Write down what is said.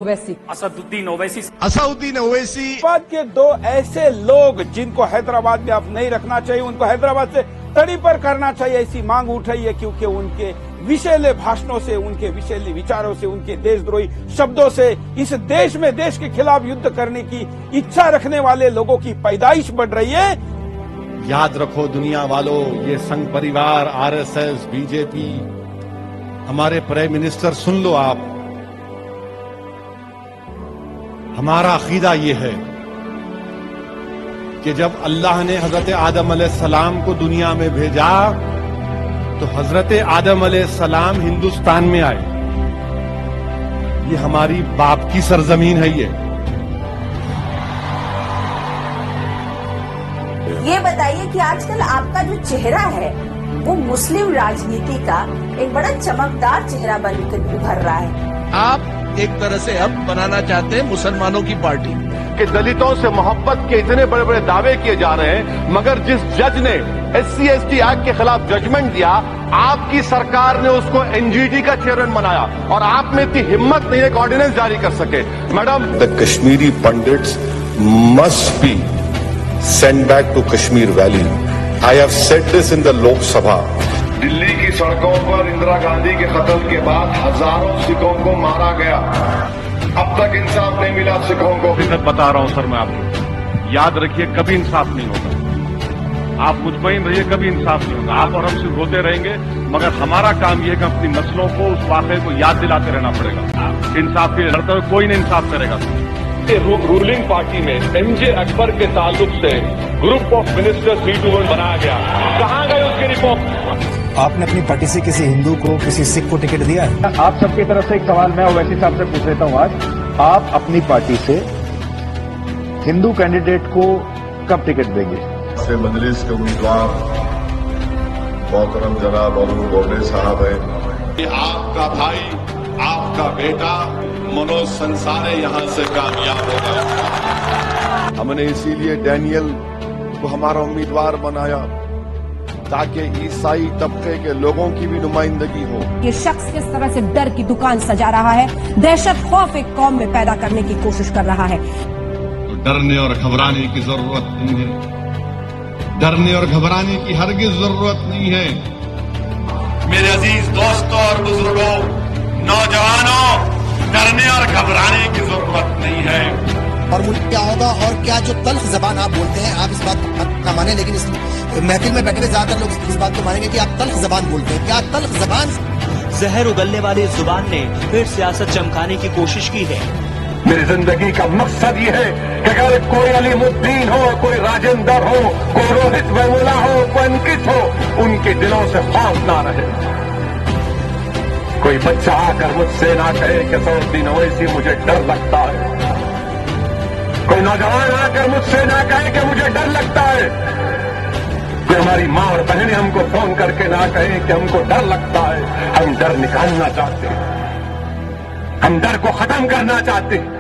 ओवैसी असदुद्दीन ओवैसी हैदराबाद के दो ऐसे लोग जिनको हैदराबाद में अब नहीं रखना चाहिए, उनको हैदराबाद से तड़ी पर करना चाहिए, ऐसी मांग उठ रही है क्योंकि उनके विषैले भाषणों से, उनके विषैले विचारों से, उनके देशद्रोही शब्दों से इस देश में देश के खिलाफ युद्ध करने की इच्छा रखने वाले लोगों की पैदाइश बढ़ रही है। याद रखो दुनिया वालों, ये संघ परिवार, आरएसएस, बीजेपी, हमारे प्राइम मिनिस्टर, सुन लो आप, हमारा अकीदा ये है कि जब अल्लाह ने हजरत आदम अलैहिस्सलाम को दुनिया में भेजा तो हजरत आदम अलैहिस्सलाम हिंदुस्तान में आए। ये हमारी बाप की सरजमीन है। ये बताइए कि आजकल आपका जो चेहरा है वो मुस्लिम राजनीति का एक बड़ा चमकदार चेहरा बनकर उभर रहा है। आप एक तरह से अब बनाना चाहते हैं मुसलमानों की पार्टी कि दलितों से मोहब्बत के इतने बड़े बड़े दावे किए जा रहे हैं, मगर जिस जज ने SC/ST एक्ट के खिलाफ जजमेंट दिया, आपकी सरकार ने उसको NGT का चेयरमैन बनाया और आप में इतनी हिम्मत नहीं है कि ऑर्डिनेंस जारी कर सके। Madam, the Kashmiri pandits must be send back to Kashmir valley. I have said this in the Lok Sabha. Delhi की सड़कों पर इंदिरा गांधी के कत्ल के बाद हजारों सिखों को मारा गया, अब तक इंसाफ नहीं मिला सिखों को। फिर बता रहा हूं सर मैं आपको, याद रखिए कभी इंसाफ नहीं होगा। आप मुतमईन रहिए, कभी इंसाफ नहीं होगा। आप और हम सिर्फ होते रहेंगे, मगर हमारा काम यह है कि अपनी नस्लों को उस वाक़े को याद दिलाते रहना पड़ेगा। इंसाफ के लिए लड़ते हुए कोई नहीं इंसाफ करेगा। रूलिंग पार्टी में MJ अकबर के ताल्लुक से ग्रुप ऑफ मिनिस्टर्स C21 बनाया गया, कहां गए उसकी रिपोर्ट? आपने अपनी पार्टी से किसी हिंदू को, किसी सिख को टिकट दिया है? आप सबकी तरफ से एक सवाल मैं ओवैसी साहब से पूछ लेता हूं आज, आप अपनी पार्टी से हिंदू कैंडिडेट को कब टिकट देंगे? से मजलिस के उम्मीदवार मोहतरम जनाब अबू बोले साहब है। आपका भाई, आपका बेटा मनोज संसारे यहां से कामयाब होगा। हमने इसीलिए डैनियल को हमारा उम्मीदवार बनाया ताकि ईसाई तबके के लोगों की भी नुमाइंदगी हो। ये शख्स किस तरह से डर की दुकान सजा रहा है, दहशत खौफ एक कौम में पैदा करने की कोशिश कर रहा है। तो डरने और घबराने की जरूरत नहीं है, डरने और घबराने की हरगिज जरूरत नहीं है। मेरे अजीज दोस्तों और बुजुर्गों, नौजवानों, डरने और घबराने की जरूरत नहीं है। और मुझे क्या होगा और क्या जो तल्ख जबान आप बोलते हैं, आप इस बात को न माने, लेकिन इस महफिल में बैठे हुए ज्यादातर लोग इस बात को मानेंगे कि आप तल्ख जबान बोलते हैं। क्या तल्ख जबान? जहर उगलने वाली जुबान ने फिर सियासत चमकाने की कोशिश की है। मेरी जिंदगी का मकसद ये है कि अगर कोई अलीमुद्दीन हो, कोई राजेंद्र हो, कोई रोहित वेमुला हो, कोई अंकित हो, उनके दिलों से खौफ ना रहे। कोई बच्चा आकर मुझसे ना कहे कि असदुद्दीन ओवैसी मुझे डर लगता है। कोई नौजवान आकर मुझसे ना कहे कि मुझे डर लगता है। कोई हमारी माँ और बहनें हमको फोन करके ना कहे कि हमको डर लगता है। हम डर निकालना चाहते हैं, हम डर को खत्म करना चाहते हैं।